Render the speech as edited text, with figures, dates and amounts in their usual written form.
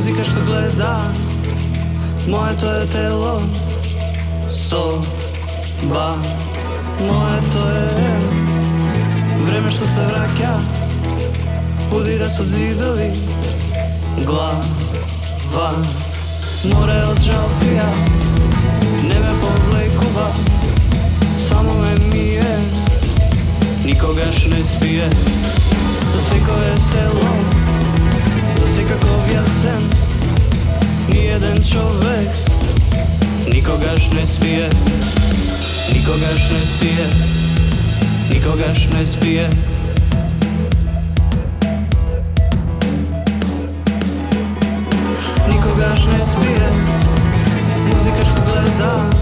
Muzika što gleda, moje to je telo, soba, moje to je vreme što se vraća, udira su zidovi, glava, more od žalfija, ne me povlekuva, samo me mije, nikogaš ne spije. Zasiko je selo, zasikakov jasen, nijedan čovek nikogaš ne spije, nikogaš ne spije, nikogaš ne spije. Nikogaš ne spije, muzika što gleda,